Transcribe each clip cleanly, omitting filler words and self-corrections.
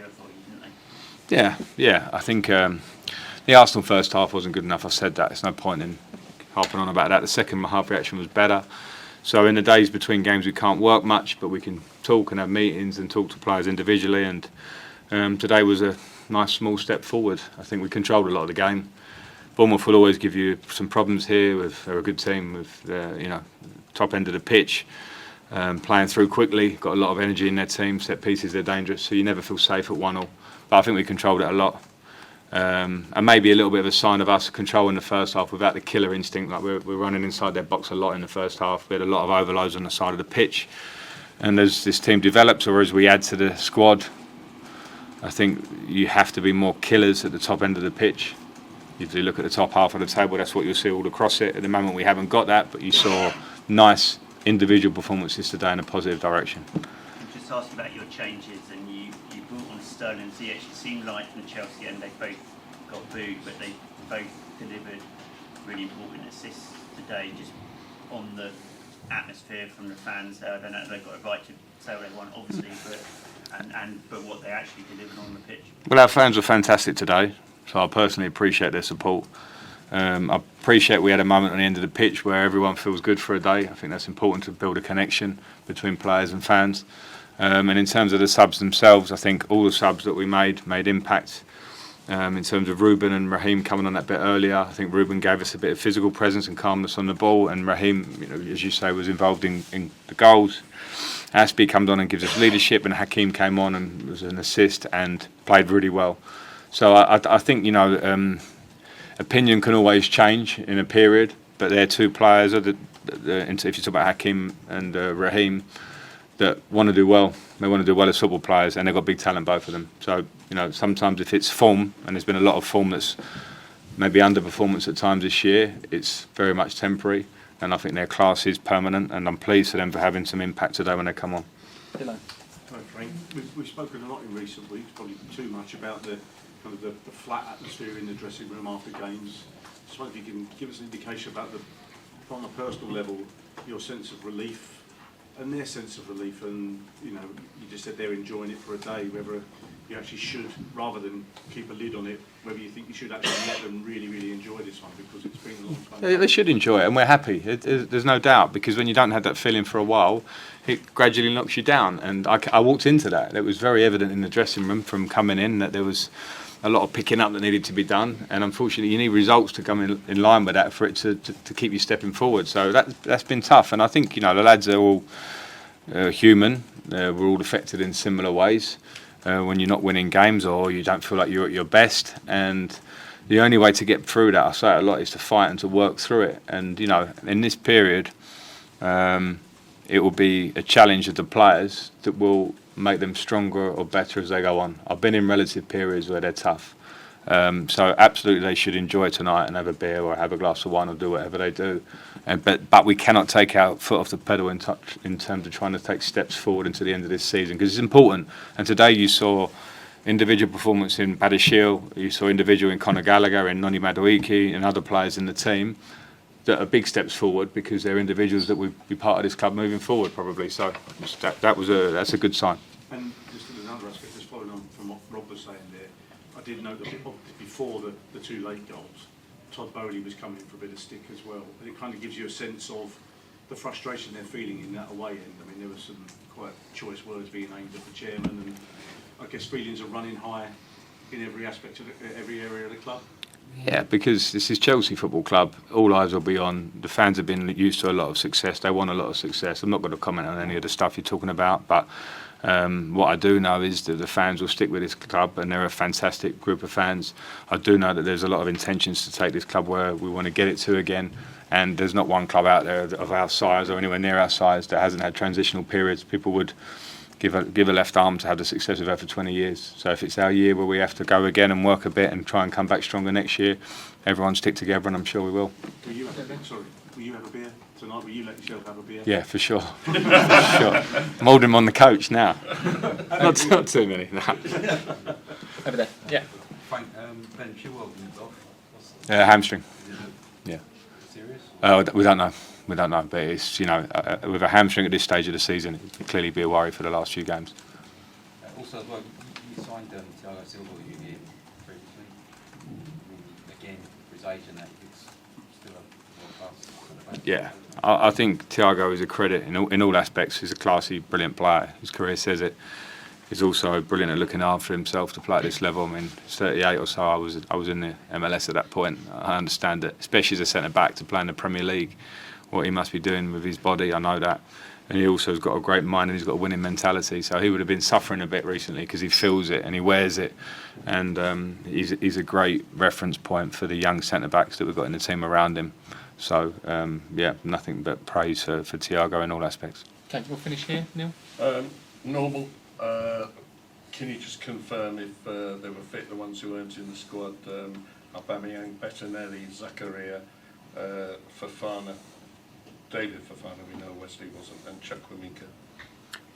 error for you, didn't they? Yeah. I think the Arsenal first half wasn't good enough. I said that. There's no point in harping on about that. The second half reaction was better. So in the days between games, we can't work much, but we can talk and have meetings and talk to players individually. And today was a nice small step forward. I think we controlled a lot of the game. Bournemouth will always give you some problems here. They're a good team with top end of the pitch, playing through quickly. Got a lot of energy in their team. Set pieces, they're dangerous, so you never feel safe at 1-0. But I think we controlled it a lot. And maybe a little bit of a sign of us controlling the first half without the killer instinct. Like we're running inside their box a lot in the first half. We had a lot of overloads on the side of the pitch. And as this team develops, or as we add to the squad, I think you have to be more killers at the top end of the pitch. If you look at the top half of the table, that's what you'll see all across it. At the moment, we haven't got that, but you saw nice individual performances today in a positive direction. I'll just ask about your changes, and you brought on Sterling and Ziyech. It seemed like in the Chelsea end they both got booed, but they both delivered really important assists today, just on the atmosphere from the fans. I don't know if they've got a right to say what they want, obviously, but what they actually delivered on the pitch. Well, our fans were fantastic today, so I personally appreciate their support. I appreciate we had a moment on the end of the pitch where everyone feels good for a day. I think that's important to build a connection between players and fans. And in terms of the subs themselves, I think all the subs that we made impact. In terms of Ruben and Raheem coming on that bit earlier, I think Ruben gave us a bit of physical presence and calmness on the ball, and Raheem, as you say, was involved in the goals. Aspie comes on and gives us leadership, and Hakim came on and was an assist and played really well. So I think opinion can always change in a period, but they're two players. If you talk about Hakim and Raheem, that want to do well. They want to do well as football players, and they've got big talent, both of them. So sometimes if it's form, and there's been a lot of form that's maybe underperformance at times this year, it's very much temporary, and I think their class is permanent, and I'm pleased for them for having some impact today when they come on. Hello. Hi Frank. We've spoken a lot in recent weeks, probably too much, about the flat atmosphere in the dressing room after games. Just wonder if you can give us an indication about on a personal level, your sense of relief and their sense of relief, and you just said they're enjoying it for a day, whether you actually should, rather than keep a lid on it, whether you think you should actually let them really enjoy this one, because it's been a long time. They should enjoy it, and we're happy. There's no doubt, because when you don't have that feeling for a while, it gradually knocks you down. And I walked into that. It was very evident in the dressing room from coming in that there was a lot of picking up that needed to be done, and unfortunately you need results to come in line with that for it to keep you stepping forward. So that's been tough, and I think the lads are all human. We're all affected in similar ways when you're not winning games or you don't feel like you're at your best, and the only way to get through that, I say it a lot, is to fight and to work through it. And in this period it will be a challenge of the players that will make them stronger or better as they go on. I've been in relative periods where they're tough. So absolutely they should enjoy tonight and have a beer or have a glass of wine or do whatever they do. But we cannot take our foot off the pedal in terms of trying to take steps forward into the end of this season, because it's important. And today you saw individual performance in Badashil, you saw individual in Conor Gallagher, in Noni Madueke and other players in the team that are big steps forward, because they're individuals that will be part of this club moving forward probably. So that's a good sign. And just another aspect, just following on from what Rob was saying there, I did note that before the two late goals, Todd Bowley was coming in for a bit of stick as well. And it kind of gives you a sense of the frustration they're feeling in that away end. I mean, there were some quite choice words being aimed at the chairman, and I guess feelings are running high in every aspect of every area of the club. Yeah, because this is Chelsea Football Club. All eyes will be on. The fans have been used to a lot of success. They want a lot of success. I'm not going to comment on any of the stuff you're talking about, but what I do know is that the fans will stick with this club, and they're a fantastic group of fans. I do know that there's a lot of intentions to take this club where we want to get it to again, and there's not one club out there of our size or anywhere near our size that hasn't had transitional periods. People would give a left arm to have the success we've had for 20 years. So if it's our year where we have to go again and work a bit and try and come back stronger next year, everyone stick together, and I'm sure we will. Will you have a beer tonight? Will you let yourself have a beer? Yeah, for sure. For sure. I'm holding him on the coach now. not too many. No. Over there. Yeah. Frank, Ben Chilwell moved off. Hamstring. Yeah. Serious? We don't know. We don't know, but it's with a hamstring at this stage of the season, it could clearly be a worry for the last few games. Also, as well, you you signed Thiago Silva you previously. Again, for his age and that, it's still a world-class. Yeah, I think Thiago is a credit in all aspects. He's a classy, brilliant player. His career says it. He's also brilliant at looking after himself to play at this level. I mean, 38 or so, I was in the MLS at that point. I understand it, especially as a centre back to play in the Premier League. What he must be doing with his body, I know that. And he also has got a great mind and he's got a winning mentality. So he would have been suffering a bit recently because he feels it and he wears it. And he's a great reference point for the young centre backs that we've got in the team around him. So yeah, nothing but praise for Thiago in all aspects. Okay, we'll finish here, Neil. Normal. Can you just confirm if they were fit, the ones who weren't in the squad? Aubameyang, Bettinelli, Zakaria, Fofana, David Fofana, we know Wesley wasn't, and Chukwuemeka.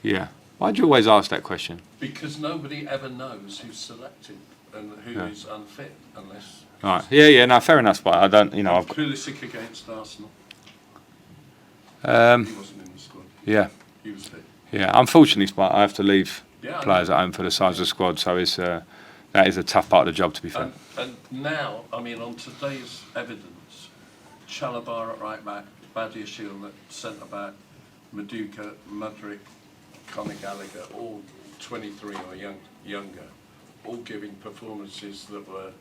Yeah. Why do you always ask that question? Because nobody ever knows who's selected and who is unfit, unless... Right. Yeah, no, fair enough, but I don't, you know... Pulisic against Arsenal. He wasn't in the squad. Yeah. He was fit. Yeah, unfortunately, I have to leave Yeah, players at home for the size of the squad, so it's that is a tough part of the job, to be fair. And now, I mean, on today's evidence, Chalobah at right back, Badiashile at centre back, Maduka, Mudryk, Conor Gallagher, all 23 or younger, all giving performances that were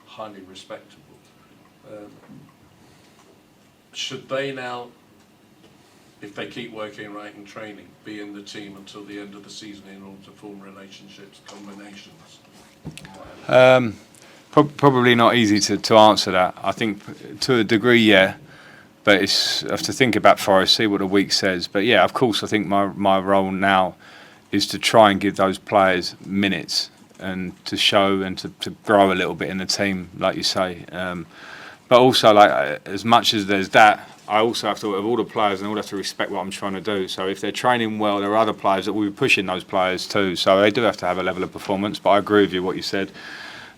highly respectable. Should they now, if they keep working right and training, be in the team until the end of the season in order to form relationships, combinations? Probably not easy to answer that. I think to a degree, yeah. But it's I have to think about Forest, see what the week says. But yeah, of course, I think my role now is to try and give those players minutes and to show and to grow a little bit in the team, like you say. But also, like as much as there's that, I also have to, of all the players, and all have to respect what I'm trying to do. So if they're training well, there are other players that will be pushing those players too. So they do have to have a level of performance. But I agree with you what you said.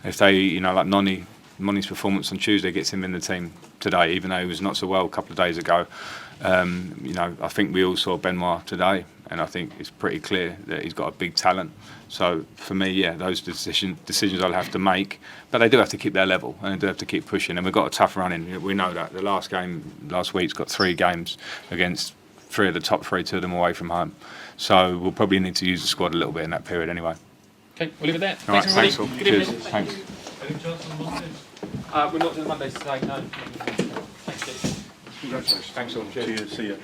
If they, you know, like Noni's performance on Tuesday gets him in the team today, even though he was not so well a couple of days ago. You know, I think we all saw Benoit today, and I think it's pretty clear that he's got a big talent. So for me, yeah, those decisions I'll have to make, but they do have to keep their level and they do have to keep pushing. And we've got a tough run in. We know that. The last game last week's got 3 games against 3 of the top 3, 2 of them away from home. So we'll probably need to use the squad a little bit in that period anyway. Okay, we'll leave it there. All right, Thanks, thanks all. everybody. Cheers. Good evening. Thanks. Any chance on Monday? We're not doing Mondays today, no. Thanks, Steve. Congratulations. Thanks all. Cheers. See you.